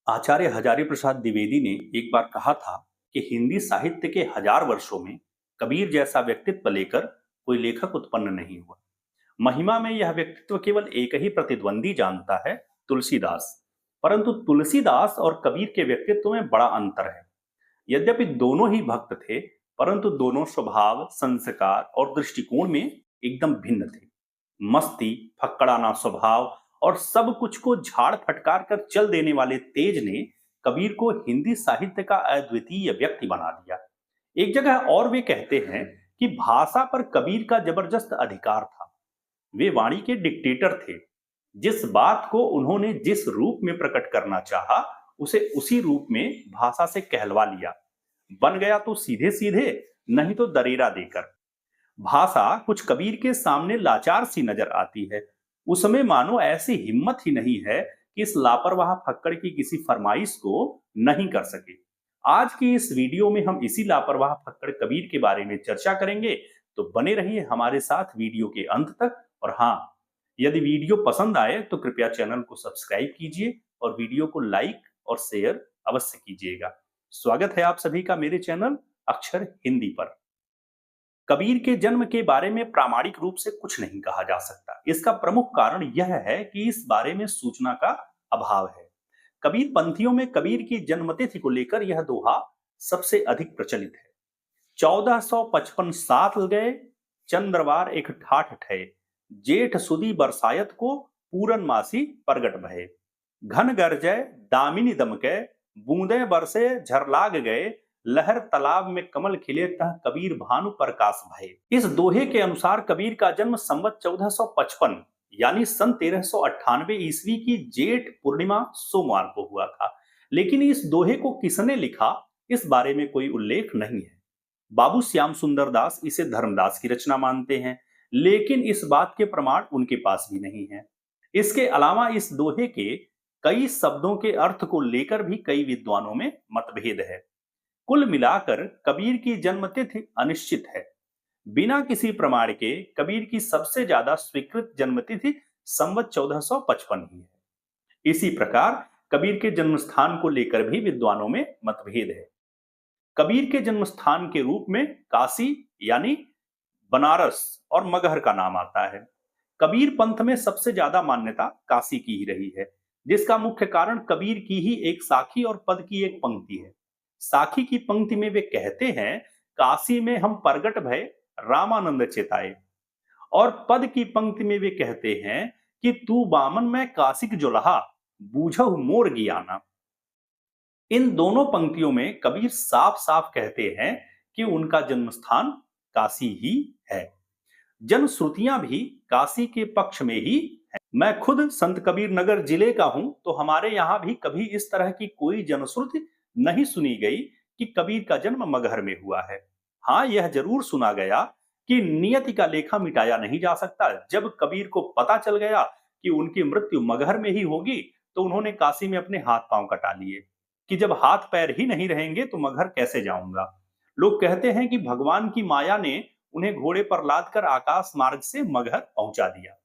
आचार्य हजारी प्रसाद द्विवेदी ने एक बार कहा था कि हिंदी साहित्य के 1000 वर्षों में कबीर जैसा व्यक्तित्व लेकर कोई लेखक उत्पन्न नहीं हुआ। महिमा में यह व्यक्तित्व केवल एक ही प्रतिद्वंदी जानता है, तुलसीदास। परंतु तुलसीदास और कबीर के व्यक्तित्व में बड़ा अंतर है। यद्यपि दोनों ही भक्त थे, परंतु दोनों स्वभाव, संस्कार और दृष्टिकोण में एकदम भिन्न थे। मस्ती, फक्कड़ाना स्वभाव और सब कुछ को झाड़ फटकार कर चल देने वाले तेज ने कबीर को हिंदी साहित्य का अद्वितीय व्यक्ति बना दिया। एक जगह और वे कहते हैं कि भाषा पर कबीर का जबरदस्त अधिकार था। वे वाणी के डिक्टेटर थे। जिस बात को उन्होंने जिस रूप में प्रकट करना चाहा, उसे उसी रूप में भाषा से कहलवा लिया। बन गया तो सीधे सीधे, नहीं तो दरेरा देकर। भाषा कुछ कबीर के सामने लाचार सी नजर आती है। उसमें मानो ऐसी हिम्मत ही नहीं है कि इस लापरवाह फक्कड़ की किसी फरमाइश को नहीं कर सके। आज की इस वीडियो में हम इसी लापरवाह फक्कड़ कबीर के बारे में चर्चा करेंगे, तो बने रहिए हमारे साथ वीडियो के अंत तक। और हाँ, यदि वीडियो पसंद आए तो कृपया चैनल को सब्सक्राइब कीजिए और वीडियो को लाइक और शेयर अवश्य कीजिएगा। स्वागत है आप सभी का मेरे चैनल अक्षर हिंदी पर। कबीर के जन्म के बारे में प्रामाणिक रूप से कुछ नहीं कहा जा सकता। इसका प्रमुख कारण यह है कि इस बारे में सूचना का अभाव है। कबीर पंथियों में कबीर की जन्मतिथि को लेकर यह दोहा सबसे अधिक प्रचलित है। 1455 साल गए, चंद्रवार एक ठाठ ठे, जेठ सुदी बरसायत को पूरन मासी प्रगट भये। घन गरजय दामिनी दमके, बूंदे बरसे झरलाग गए, लहर तालाब में कमल खिले तह कबीर भानु प्रकाश भये। इस दोहे के अनुसार कबीर का जन्म संवत 1455 यानी सन 1398 ईस्वी की जेठ पूर्णिमा सोमवार को हुआ था। लेकिन इस दोहे को किसने लिखा, इस बारे में कोई उल्लेख नहीं है। बाबू श्याम सुंदर दास इसे धर्मदास की रचना मानते हैं, लेकिन इस बात के प्रमाण उनके पास भी नहीं है। इसके अलावा इस दोहे के कई शब्दों के अर्थ को लेकर भी कई विद्वानों में मतभेद है। कुल मिलाकर कबीर की जन्मतिथि अनिश्चित है। बिना किसी प्रमाण के कबीर की सबसे ज्यादा स्वीकृत जन्मतिथि संवत 1455 ही है। इसी प्रकार कबीर के जन्म स्थान को लेकर भी विद्वानों में मतभेद है। कबीर के जन्म स्थान के रूप में काशी यानी बनारस और मगहर का नाम आता है। कबीर पंथ में सबसे ज्यादा मान्यता काशी की ही रही है, जिसका मुख्य कारण कबीर की ही एक साखी और पद की एक पंक्ति है। साखी की पंक्ति में वे कहते हैं, काशी में हम प्रगट भय रामानंद चेताए। और पद की पंक्ति में वे कहते हैं कि तू बामन में काशिक जुलहा, बूझहु मोर गियाना। इन दोनों पंक्तियों में कबीर साफ साफ कहते हैं कि उनका जन्म स्थान काशी ही है। जन श्रुतियां भी काशी के पक्ष में ही है। मैं खुद संत कबीर नगर जिले का हूं, तो हमारे यहां भी कभी इस तरह की कोई जनश्रुति नहीं सुनी गई कि कबीर का जन्म मगहर में हुआ है। हाँ, यह जरूर सुना गया कि नियति का लेखा मिटाया नहीं जा सकता। जब कबीर को पता चल गया कि उनकी मृत्यु मगहर में ही होगी, तो उन्होंने काशी में अपने हाथ पांव कटा लिए कि जब हाथ पैर ही नहीं रहेंगे तो मगहर कैसे जाऊंगा। लोग कहते हैं कि भगवान की माया ने उन्हें घोड़े पर लाद कर आकाश मार्ग से मगहर पहुंचा दिया।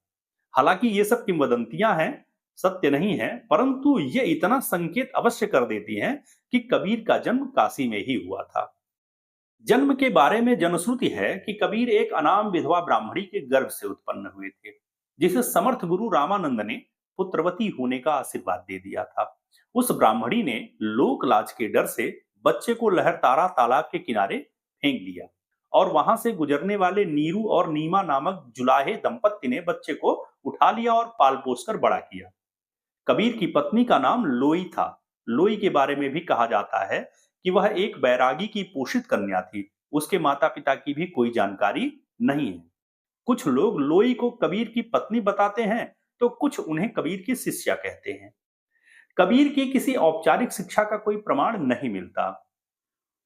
हालांकि ये सब किंवदंतियां हैं, सत्य नहीं है, परंतु ये इतना संकेत अवश्य कर देती हैं कि कबीर का जन्म काशी में ही हुआ था। जन्म के बारे में जनश्रुति है कि कबीर एक अनाम विधवा ब्राह्मणी के गर्भ से उत्पन्न हुए थे, जिसे समर्थ गुरु रामानंद ने पुत्रवती होने का आशीर्वाद दे दिया था। उस ब्राह्मणी ने लोक लाज के डर से बच्चे को लहरतारा तालाब के किनारे फेंक दिया और वहां से गुजरने वाले नीरू और नीमा नामक जुलाहे दंपत्ति ने बच्चे को उठा लिया और पाल पोस कर बड़ा किया। कबीर की पत्नी का नाम लोई था। लोई के बारे में भी कहा जाता है कि वह एक बैरागी की पोषित कन्या थी। उसके माता पिता की भी कोई जानकारी नहीं है। कुछ लोग लोई को कबीर की पत्नी बताते हैं, तो कुछ उन्हें कबीर की शिष्या कहते हैं। कबीर की किसी औपचारिक शिक्षा का कोई प्रमाण नहीं मिलता।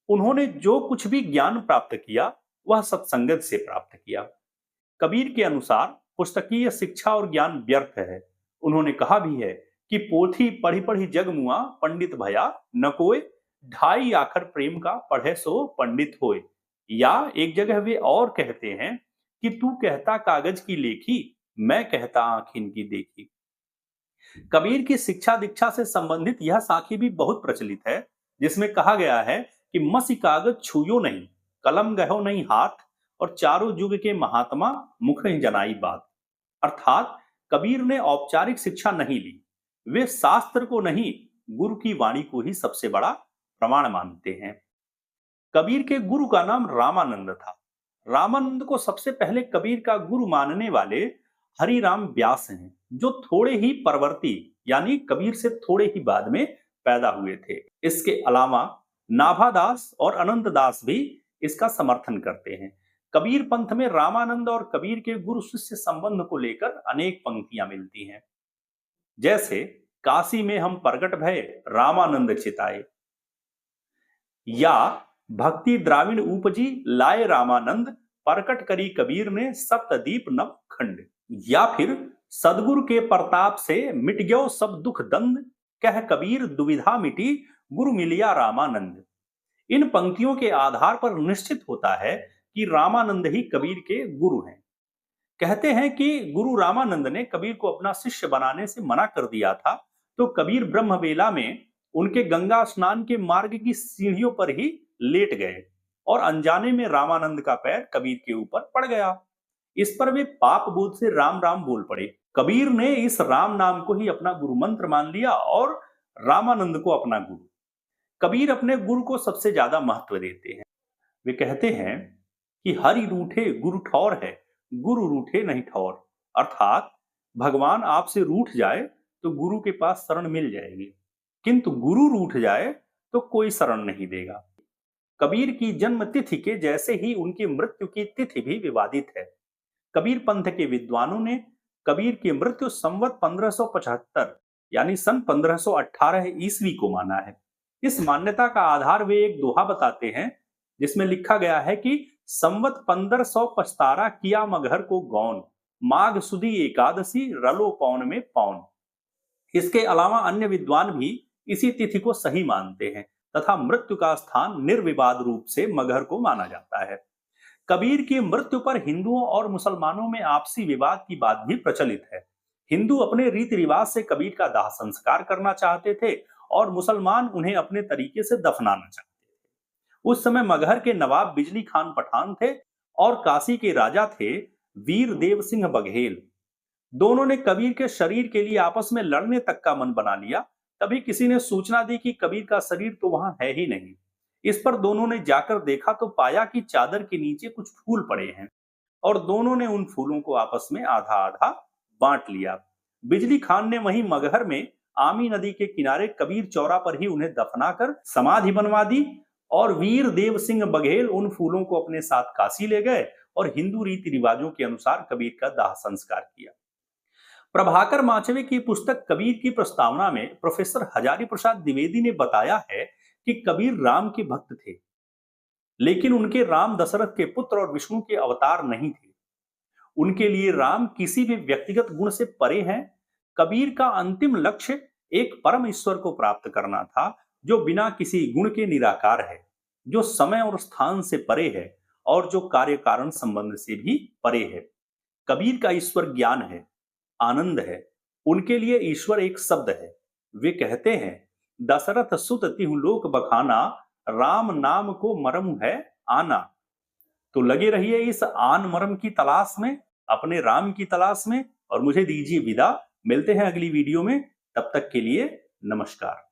उन्होंने जो कुछ भी ज्ञान प्राप्त किया, वह सत्संगत से प्राप्त किया। कबीर के अनुसार पुस्तकीय शिक्षा और ज्ञान व्यर्थ है। उन्होंने कहा भी है कि पोथी पढ़ी पढ़ी जग मुआ, पंडित भया न कोय, ढाई आखर प्रेम का पढ़े सो पंडित होए। या एक जगह वे और कहते हैं कि तू कहता कागज की लेखी, मैं कहता आंख इनकी देखी। कबीर की शिक्षा दीक्षा से संबंधित यह साखी भी बहुत प्रचलित है, जिसमें कहा गया है कि मसी कागज छुयो नहीं, कलम गहो नहीं हाथ, और चारों युग के महात्मा मुख ही जनाई बात। अर्थात कबीर ने औपचारिक शिक्षा नहीं ली, वे शास्त्र को नहीं, गुरु की वाणी को ही सबसे बड़ा प्रमाण मानते हैं। कबीर के गुरु का नाम रामानंद था। रामानंद को सबसे पहले कबीर का गुरु मानने वाले हरिराम व्यास हैं, जो थोड़े ही परवर्ती यानी कबीर से थोड़े ही बाद में पैदा हुए थे। इसके अलावा नाभादास और अनंत दास भी इसका समर्थन करते हैं। कबीर पंथ में रामानंद और कबीर के गुरु शिष्य संबंध को लेकर अनेक पंक्तियां मिलती हैं, जैसे काशी में हम प्रगट भय रामानंद चिताए, या भक्ति द्राविण उपजी लाए रामानंद, प्रकट करी कबीर ने सप्तदीप नव खंड, या फिर सदगुरु के प्रताप से मिट गयो सब दुख दंद, कह कबीर दुविधा मिटी गुरु मिलिया रामानंद। इन पंक्तियों के आधार पर निश्चित होता है कि रामानंद ही कबीर के गुरु हैं। कहते हैं कि गुरु रामानंद ने कबीर को अपना शिष्य बनाने से मना कर दिया था, तो कबीर ब्रह्मवेला में उनके गंगा स्नान के मार्ग की सीढ़ियों पर ही लेट गए और अनजाने में रामानंद का पैर कबीर के ऊपर पड़ गया। इस पर वे पाप बोध से राम राम बोल पड़े। कबीर ने इस राम नाम को ही अपना गुरु मंत्र मान लिया और रामानंद को अपना गुरु। कबीर अपने गुरु को सबसे ज्यादा महत्व देते हैं। वे कहते हैं कि हरि रूठे गुरु ठौर है, गुरु रूठे नहीं ठौर। अर्थात भगवान आपसे रूठ जाए तो गुरु के पास शरण मिल जाएगी, किंतु गुरु रूठ जाए तो कोई शरण नहीं देगा। कबीर की जन्म तिथि के जैसे ही उनकी मृत्यु की तिथि भी विवादित है। कबीर पंथ के विद्वानों ने कबीर की मृत्यु संवत 1575 यानी सन 1518 ईस्वी को माना है। इस मान्यता का आधार वे एक दोहा बताते हैं, जिसमें लिखा गया है कि संवत 1575 किया मगहर को गौन, माघ सुदी एकादशी रलो पौन में पौन। इसके अलावा अन्य विद्वान भी इसी तिथि को सही मानते हैं तथा मृत्यु का स्थान निर्विवाद रूप से मगहर को माना जाता है। कबीर की मृत्यु पर हिंदुओं और मुसलमानों में आपसी विवाद की बात भी प्रचलित है। हिंदू अपने रीति रिवाज से कबीर का दाह संस्कार करना चाहते थे और मुसलमान उन्हें अपने तरीके से दफनाना चाहते थे। उस समय मगहर के नवाब बिजली खान पठान थे और काशी के राजा थे वीर देव सिंह बघेल। दोनों ने कबीर के शरीर के लिए आपस में लड़ने तक का मन बना लिया। तभी किसी ने सूचना दी कि कबीर का शरीर तो वहां है ही नहीं। इस पर दोनों ने जाकर देखा तो पाया कि चादर के नीचे कुछ फूल पड़े हैं और दोनों ने उन फूलों को आपस में आधा आधा बांट लिया। बिजली खान ने वहीं मगहर में आमी नदी के किनारे कबीर चौरा पर ही उन्हें दफनाकर समाधि बनवा दी और वीर देव सिंह बघेल उन फूलों को अपने साथ काशी ले गए और हिंदू रीति रिवाजों के अनुसार कबीर का दाह संस्कार किया। प्रभाकर माचवे की पुस्तक कबीर की प्रस्तावना में प्रोफेसर हजारी प्रसाद द्विवेदी ने बताया है कि कबीर राम के भक्त थे, लेकिन उनके राम दशरथ के पुत्र और विष्णु के अवतार नहीं थे। उनके लिए राम किसी भी व्यक्तिगत गुण से परे हैं। कबीर का अंतिम लक्ष्य एक परम ईश्वर को प्राप्त करना था, जो बिना किसी गुण के निराकार है, जो समय और स्थान से परे है और जो कार्य कारण संबंध से भी परे है। कबीर का ईश्वर ज्ञान है, आनंद है। उनके लिए ईश्वर एक शब्द है। वे कहते हैं, दशरथ सुत तिहु लोक बखाना, राम नाम को मरम है आना। तो लगे रहिए इस आन मरम की तलाश में, अपने राम की तलाश में, और मुझे दीजिए विदा। मिलते हैं अगली वीडियो में, तब तक के लिए नमस्कार।